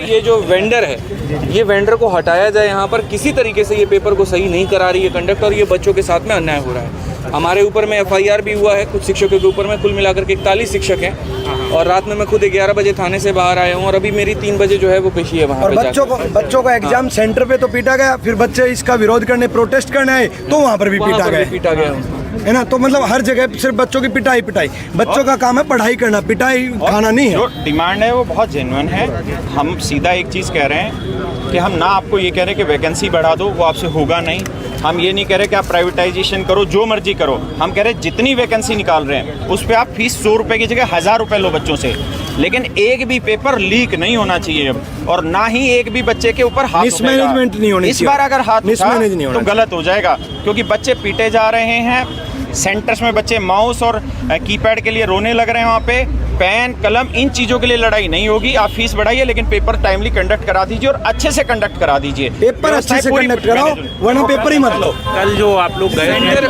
ये जो वेंडर है, ये वेंडर को हटाया जाए यहाँ पर। किसी तरीके से ये पेपर को सही नहीं करा रही है कंडक्ट, और ये बच्चों के साथ में अन्याय हो रहा है। हमारे ऊपर में FIR भी हुआ है कुछ शिक्षकों के ऊपर में, कुल मिलाकर के 41 शिक्षक हैं। और रात में मैं खुद 11 बजे थाने से बाहर आया हूँ, और अभी मेरी 3 बजे जो है वो पेशी है वहाँ और पे। बच्चों का एग्जाम सेंटर पे तो पीटा गया, फिर बच्चे इसका विरोध करने प्रोटेस्ट करने आए तो वहाँ पर भी पीटा गया है ना। तो मतलब हर जगह सिर्फ बच्चों की पिटाई। बच्चों का काम है पढ़ाई करना, पिटाई खाना नहीं है। जो डिमांड है वो बहुत जेन्युइन है। हम सीधा एक चीज़ कह रहे हैं कि हम ना आपको ये कह रहे कि वैकेंसी बढ़ा दो, वो आपसे होगा नहीं। हम ये नहीं कह रहे कि आप प्राइवेटाइजेशन करो, जो मर्जी करो। हम कह रहे हैं जितनी वैकेंसी निकाल रहे हैं उस पर आप फीस 100 रुपये की जगह 1000 रुपये लो बच्चों से, लेकिन एक भी पेपर लीक नहीं होना चाहिए अब, और ना ही एक भी बच्चे के ऊपर हाथ मिसमैनेजमेंट नहीं होनी चाहिए। इस बार अगर हाथ मिसमैनेज तो गलत हो जाएगा, क्योंकि बच्चे पीटे जा रहे हैं। सेंटर्स में बच्चे माउस और कीपैड के लिए रोने लग रहे हैं। वहाँ पे पेन कलम इन चीज़ों के लिए लड़ाई नहीं होगी। आप फीस बढ़ाइए, लेकिन पेपर टाइमली कंडक्ट करा दीजिए और अच्छे से कंडक्ट करा दीजिए। पेपर अच्छे से कंडक्ट कराओ, वरना पेपर ही मत लो। कल जो आप लोग गए थे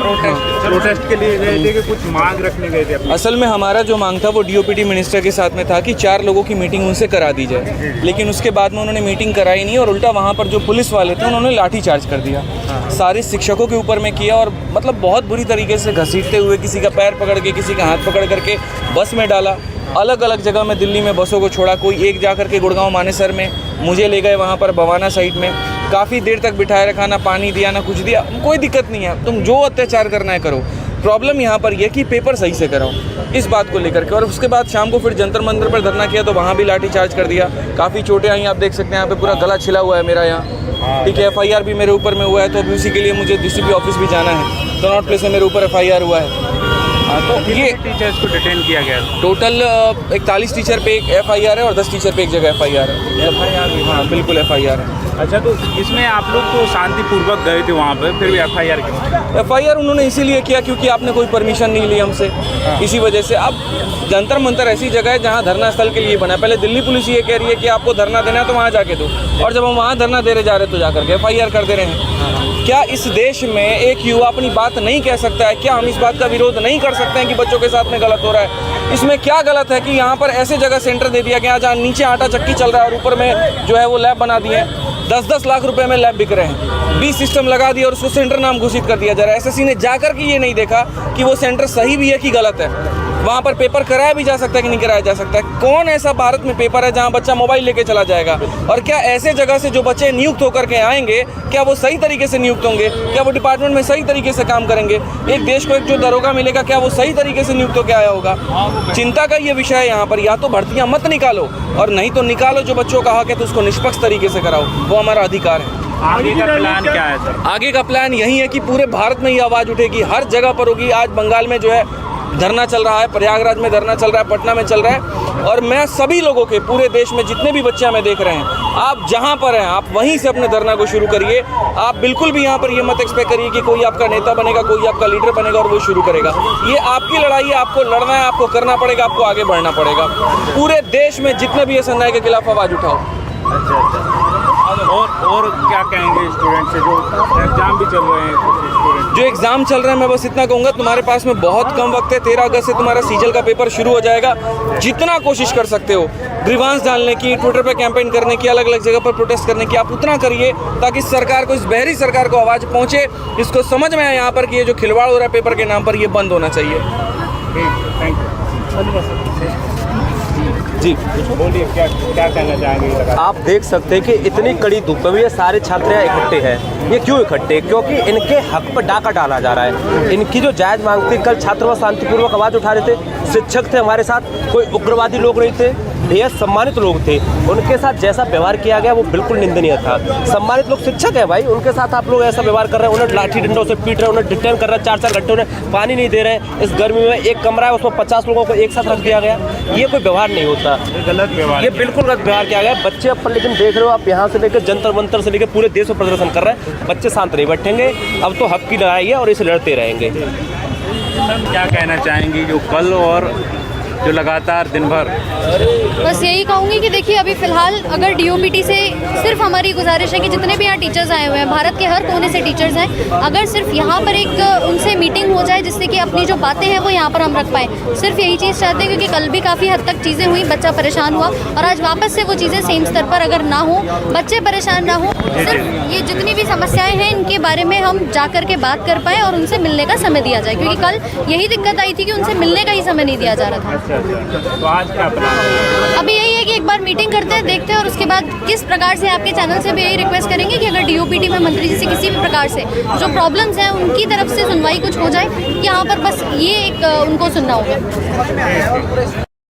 प्रोटेस्ट के लिए गए थे कि कुछ मांग रखने गए थे? असल में हमारा जो मांग था वो DOPT मिनिस्टर के साथ में था कि 4 लोगों की मीटिंग उनसे करा दी जाए, लेकिन उसके बाद में उन्होंने मीटिंग कराई नहीं, और उल्टा वहाँ पर जो पुलिस वाले थे उन्होंने लाठी चार्ज कर दिया, सारे शिक्षकों के ऊपर में किया, और मतलब बहुत बुरी तरीके से घसीटते हुए किसी का पैर पकड़ के, किसी का हाथ पकड़ करके बस में डाला। अलग अलग जगह में दिल्ली में बसों को छोड़ा, कोई एक जा कर के गुड़गांव मानेसर में, मुझे ले गए वहाँ पर बवाना साइड में, काफ़ी देर तक बिठाए रखा, ना पानी दिया ना कुछ दिया। कोई दिक्कत नहीं है, तुम जो अत्याचार करना है करो। प्रॉब्लम यहाँ पर यह कि पेपर सही से कराओ, इस बात को लेकर के। और उसके बाद शाम को फिर जंतर मंतर पर धरना किया तो वहाँ भी लाठी चार्ज कर दिया, काफ़ी चोटें आई। आप देख सकते हैं यहाँ पे पूरा गला छिला हुआ है मेरा यहाँ, ठीक है। FIR भी मेरे ऊपर में हुआ है, तो अभी उसी के लिए मुझे DCP ऑफिस भी जाना है। तो नॉट प्लेस में मेरे ऊपर FIR हुआ है। तो ये टीचर्स को डिटेन किया गया? टोटल 41 टीचर पे एक FIR है और 10 टीचर पे एक जगह FIR है। FIR? हाँ बिल्कुल FIR है। अच्छा, तो इसमें आप लोग तो शांतिपूर्वक गए थे वहाँ पर, फिर भी FIR क्यों? FIR उन्होंने इसीलिए किया क्योंकि आपने कोई परमिशन नहीं ली हमसे, इसी वजह से। अब जंतर मंतर ऐसी जगह है जहाँ धरना स्थल के लिए बना है। पहले दिल्ली पुलिस ये कह रही है कि आपको धरना देना है तो वहाँ जाके दो, और जब हम वहाँ धरना देने जा रहे तो जाकर के FIR कर दे रहे हैं। क्या इस देश में एक युवा अपनी बात नहीं कह सकता है? क्या हम इस बात का विरोध नहीं कर सकते हैं कि बच्चों के साथ में गलत हो रहा है? इसमें क्या गलत है कि यहाँ पर ऐसे जगह सेंटर दे दिया गया जहाँ नीचे आटा चक्की चल रहा है और ऊपर में जो है वो लैब बना दिए हैं। 10-10 लाख रुपए में लैब बिक रहे हैं, 20 सिस्टम लगा दिया और उसको सेंटर नाम घोषित कर दिया जा रहा है। SSC ने जाकर के ये नहीं देखा कि वो सेंटर सही भी है कि गलत है। वहाँ पर पेपर कराया भी जा सकता है कि नहीं कराया जा सकता है? कौन ऐसा भारत में पेपर है जहाँ बच्चा मोबाइल लेके चला जाएगा? और क्या ऐसे जगह से जो बच्चे नियुक्त होकर के आएंगे, क्या वो सही तरीके से नियुक्त होंगे? क्या वो डिपार्टमेंट में सही तरीके से काम करेंगे? एक देश को एक जो दरोगा मिलेगा, क्या वो सही तरीके से नियुक्त होकर आया होगा? चिंता का ये विषय है यहाँ पर। या तो भर्तियाँ मत निकालो, और नहीं तो निकालो जो बच्चों का हक है तो उसको निष्पक्ष तरीके से कराओ, वो हमारा अधिकार है। आगे का प्लान क्या है सर? आगे का प्लान यही है कि पूरे भारत में ये आवाज़ उठेगी, हर जगह पर होगी। आज बंगाल में जो है धरना चल रहा है, प्रयागराज में धरना चल रहा है, पटना में चल रहा है। और मैं सभी लोगों के, पूरे देश में जितने भी बच्चे हमें देख रहे हैं, आप जहां पर हैं आप वहीं से अपने धरना को शुरू करिए। आप बिल्कुल भी यहां पर ये मत एक्सपेक्ट करिए कि कोई आपका नेता बनेगा, कोई आपका लीडर बनेगा और वो शुरू करेगा। ये आपकी लड़ाई है, आपको लड़ना है, आपको करना पड़ेगा, आपको आगे बढ़ना पड़ेगा। पूरे देश में जितने भी इस अन्याय के खिलाफ आवाज़ उठाओ। अच्छा। और क्या कहेंगे स्टूडेंट से जो एग्जाम भी चल रहे हैं? जो एग्ज़ाम चल रहे हैं, मैं बस इतना कहूँगा, तुम्हारे पास में बहुत कम वक्त है। 13 अगस्त से तुम्हारा सीजल का पेपर शुरू हो जाएगा। जितना कोशिश कर सकते हो ग्रीवांस डालने की, ट्विटर पे कैंपेन करने की, अलग अलग जगह पर प्रोटेस्ट करने की, आप उतना करिए ताकि सरकार को, इस बहरी सरकार को आवाज़ पहुँचे, इसको समझ में आए यहाँ पर कि ये जो खिलवाड़ हो रहा है पेपर के नाम पर, ये बंद होना चाहिए। थैंक यू जी, बोलिए, क्या कहना चाहेंगे? आप देख सकते हैं कि इतनी कड़ी धूप में ये सारे छात्र यहाँ इकट्ठे हैं। ये क्यों इकट्ठे? क्योंकि इनके हक पर डाका डाला जा रहा है। इनकी जो जायज़ मांग थी, कल छात्र व शांतिपूर्वक आवाज़ उठा रहे थे, शिक्षक थे हमारे साथ, कोई उग्रवादी लोग नहीं थे, बेहद सम्मानित लोग थे। उनके साथ जैसा व्यवहार किया गया वो बिल्कुल निंदनीय था। सम्मानित लोग शिक्षक है भाई, उनके साथ आप लोग ऐसा व्यवहार कर रहे हैं, उन्हें लाठी डंडों से पीट रहे हैं, उन्हें डिटेन कर रहे हैं, 4-4 घंटे उन्हें पानी नहीं दे रहे हैं। इस गर्मी में एक कमरा है, उसमें 50 लोगों को एक साथ रख दिया गया। ये कोई व्यवहार नहीं होता, गलत व्यवहार, ये बिल्कुल गलत व्यवहार किया गया। बच्चे अब, लेकिन देख रहे हो आप, यहाँ से लेकर जंतर मंतर से लेकर पूरे देश में प्रदर्शन कर रहे हैं। बच्चे शांत नहीं बैठेंगे, अब तो हक की लड़ाई है और इसे लड़ते रहेंगे। क्या कहना चाहेंगी जो कल और जो लगातार दिन भर? बस यही कहूँगी कि देखिए अभी फ़िलहाल अगर डीओपीटी से सिर्फ हमारी गुजारिश है कि जितने भी यहाँ टीचर्स आए हुए हैं, भारत के हर कोने से टीचर्स हैं, अगर सिर्फ यहाँ पर एक उनसे मीटिंग हो जाए जिससे कि अपनी जो बातें हैं वो यहाँ पर हम रख पाएँ, सिर्फ यही चीज़ चाहते हैं। क्योंकि कल भी काफ़ी हद तक चीज़ें हुई, बच्चा परेशान हुआ, और आज वापस से वो चीज़ें सेम स्तर पर अगर ना हो, बच्चे परेशान ना हो, सिर्फ ये जितनी भी समस्याएं हैं इनके बारे में हम जा कर के बात कर पाएँ और उनसे मिलने का समय दिया जाए। क्योंकि कल यही दिक्कत आई थी कि उनसे मिलने का ही समय नहीं दिया जा रहा था। अच्छा, तो आज क्या प्लान है? अभी यही है कि एक बार मीटिंग करते हैं, देखते हैं, और उसके बाद किस प्रकार से आपके चैनल से भी यही रिक्वेस्ट करेंगे कि अगर डीओपीटी में मंत्री जी से किसी भी प्रकार से जो प्रॉब्लम्स हैं उनकी तरफ से सुनवाई कुछ हो जाए, यहाँ पर बस ये एक उनको सुनना होगा।